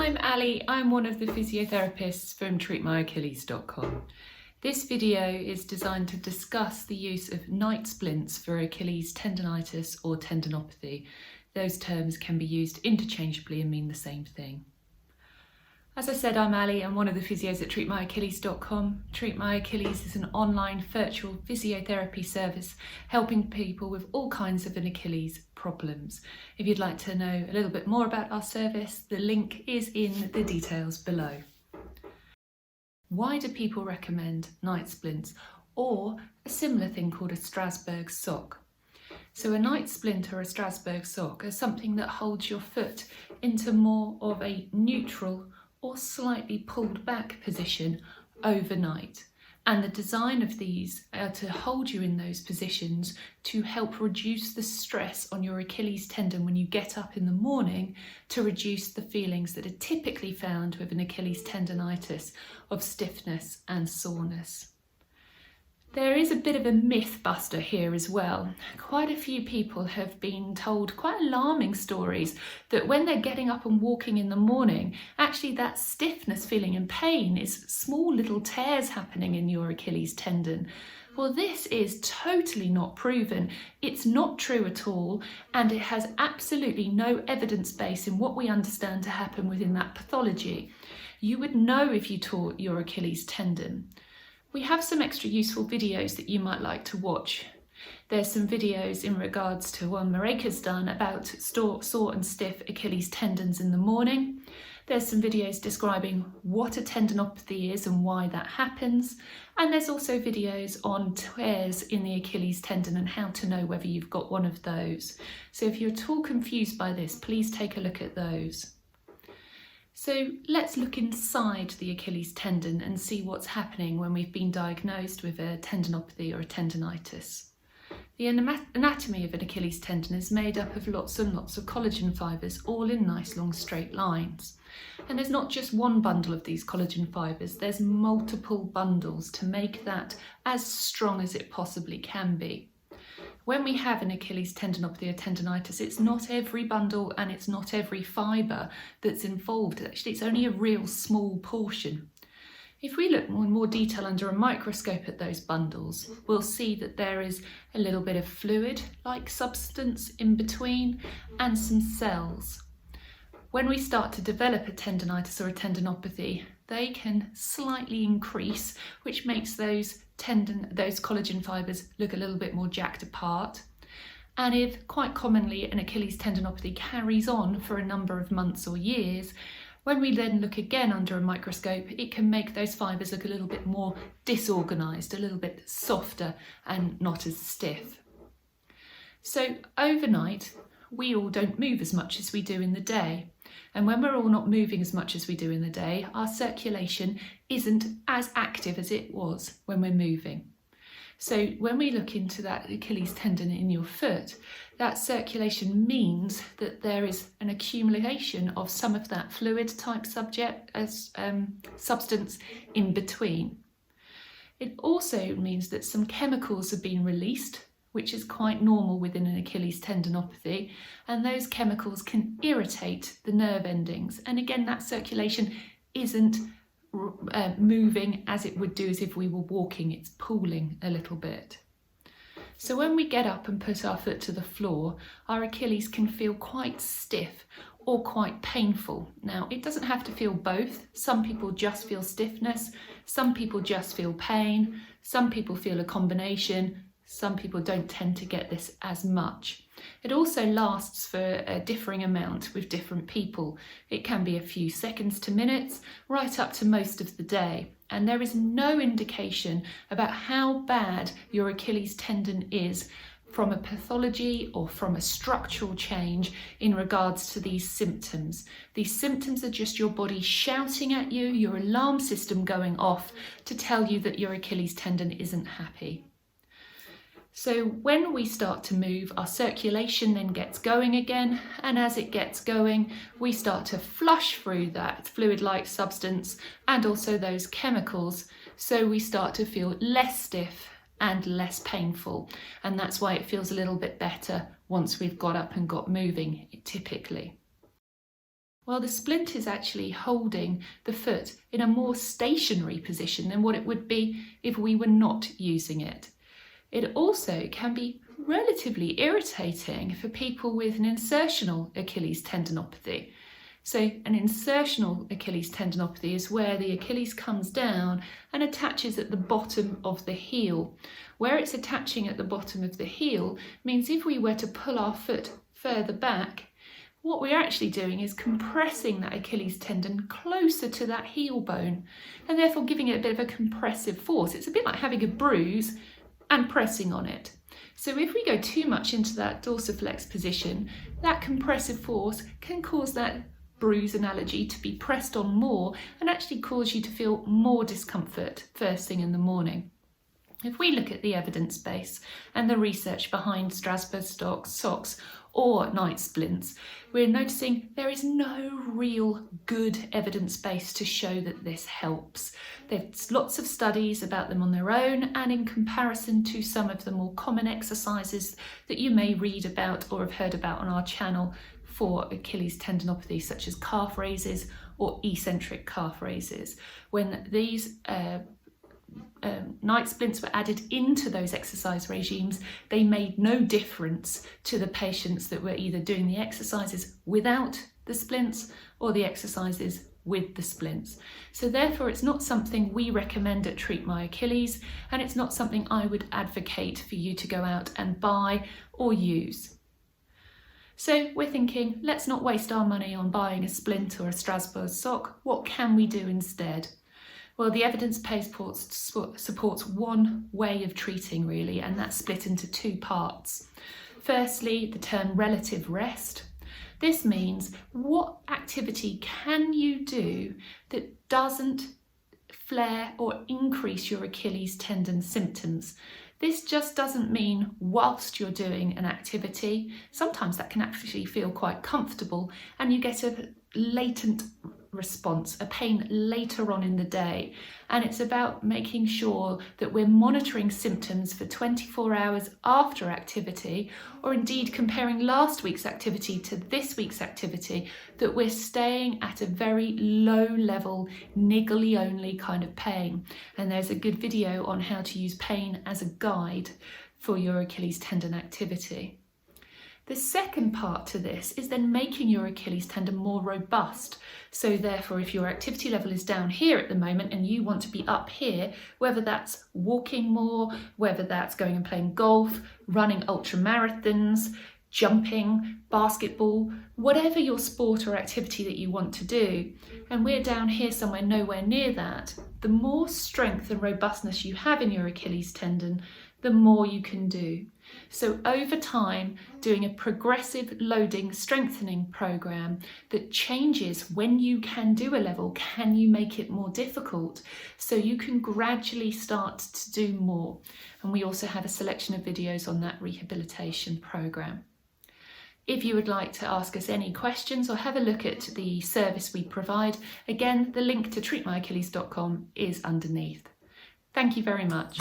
I'm Ali, I'm one of the physiotherapists from treatmyachilles.com. This video is designed to discuss the use of night splints for Achilles tendonitis or tendinopathy. Those terms can be used interchangeably and mean the same thing. As I said, I'm Ali, I'm one of the physios at treatmyachilles.com. Treat My Achilles is an online virtual physiotherapy service helping people with all kinds of an Achilles problems. If you'd like to know a little bit more about our service, the link is in the details below. Why do people recommend night splints or a similar thing called a Strasbourg sock? So a night splint or a Strasbourg sock is something that holds your foot into more of a neutral or slightly pulled back position overnight. And the design of these are to hold you in those positions to help reduce the stress on your Achilles tendon when you get up in the morning, to reduce the feelings that are typically found with an Achilles tendonitis of stiffness and soreness. There is a bit of a myth buster here as well. Quite a few people have been told quite alarming stories that when they're getting up and walking in the morning, actually that stiffness, feeling and pain is small little tears happening in your Achilles tendon. Well, this is totally not proven. It's not true at all, and it has absolutely no evidence base in what we understand to happen within that pathology. You would know if you tore your Achilles tendon. We have some extra useful videos that you might like to watch. There's some videos in regards to one Mareka's done about sore and stiff Achilles tendons in the morning. There's some videos describing what a tendinopathy is and why that happens. And there's also videos on tears in the Achilles tendon and how to know whether you've got one of those. So if you're at all confused by this, please take a look at those. So let's look inside the Achilles tendon and see what's happening when we've been diagnosed with a tendinopathy or a tendonitis. The anatomy of an Achilles tendon is made up of lots and lots of collagen fibres, all in nice long straight lines. And there's not just one bundle of these collagen fibres, there's multiple bundles to make that as strong as it possibly can be. When we have an Achilles tendinopathy or tendonitis, it's not every bundle and it's not every fibre that's involved. Actually, it's only a real small portion. If we look in more detail under a microscope at those bundles, we'll see that there is a little bit of fluid-like substance in between and some cells. When we start to develop a tendonitis or a tendinopathy, they can slightly increase, which makes those collagen fibres look a little bit more jacked apart. And if quite commonly an Achilles tendinopathy carries on for a number of months or years, when we then look again under a microscope, it can make those fibres look a little bit more disorganised, a little bit softer and not as stiff. So overnight, we all don't move as much as we do in the day. And when we're all not moving as much as we do in the day, our circulation isn't as active as it was when we're moving. So when we look into that Achilles tendon in your foot, that circulation means that there is an accumulation of some of that fluid type substance in between. It also means that some chemicals have been released, which is quite normal within an Achilles tendinopathy, and those chemicals can irritate the nerve endings. And again, that circulation isn't moving as it would do as if we were walking, it's pooling a little bit. So when we get up and put our foot to the floor, our Achilles can feel quite stiff or quite painful. Now, it doesn't have to feel both. Some people just feel stiffness, some people just feel pain, some people feel a combination. Some people don't tend to get this as much. It also lasts for a differing amount with different people. It can be a few seconds to minutes, right up to most of the day. And there is no indication about how bad your Achilles tendon is from a pathology or from a structural change in regards to these symptoms. These symptoms are just your body shouting at you, your alarm system going off to tell you that your Achilles tendon isn't happy. So when we start to move, our circulation then gets going again, and as it gets going, we start to flush through that fluid-like substance and also those chemicals, so we start to feel less stiff and less painful, and that's why it feels a little bit better once we've got up and got moving, typically. Well, the splint is actually holding the foot in a more stationary position than what it would be if we were not using it. It also can be relatively irritating for people with an insertional Achilles tendinopathy. So an insertional Achilles tendinopathy is where the Achilles comes down and attaches at the bottom of the heel. Where it's attaching at the bottom of the heel means if we were to pull our foot further back, what we're actually doing is compressing that Achilles tendon closer to that heel bone and therefore giving it a bit of a compressive force. It's a bit like having a bruise and pressing on it. So if we go too much into that dorsiflex position, that compressive force can cause that bruise analogy to be pressed on more and actually cause you to feel more discomfort first thing in the morning. If we look at the evidence base and the research behind Strasbourg socks or night splints, we're noticing there is no real good evidence base to show that this helps. There's lots of studies about them on their own and in comparison to some of the more common exercises that you may read about or have heard about on our channel for Achilles tendinopathy, such as calf raises or eccentric calf raises. When these night splints were added into those exercise regimes, they made no difference to the patients that were either doing the exercises without the splints or the exercises with the splints. So therefore it's not something we recommend at Treat My Achilles, and it's not something I would advocate for you to go out and buy or use. So we're thinking, let's not waste our money on buying a splint or a Strasbourg sock. What can we do instead? Well, the evidence base supports one way of treating really, and that's split into two parts. Firstly, the term relative rest. This means what activity can you do that doesn't flare or increase your Achilles tendon symptoms. This just doesn't mean whilst you're doing an activity. Sometimes that can actually feel quite comfortable and you get a latent response, a pain later on in the day. And it's about making sure that we're monitoring symptoms for 24 hours after activity, or indeed comparing last week's activity to this week's activity, that we're staying at a very low level, niggly only kind of pain. And there's a good video on how to use pain as a guide for your Achilles tendon activity. The second part to this is then making your Achilles tendon more robust. So therefore, if your activity level is down here at the moment and you want to be up here, whether that's walking more, whether that's going and playing golf, running ultra marathons, jumping, basketball, whatever your sport or activity that you want to do, and we're down here somewhere nowhere near that, the more strength and robustness you have in your Achilles tendon, the more you can do. So over time, doing a progressive loading strengthening program that changes when you can do a level, can you make it more difficult? So you can gradually start to do more. And we also have a selection of videos on that rehabilitation program. If you would like to ask us any questions or have a look at the service we provide, again, the link to treatmyachilles.com is underneath. Thank you very much.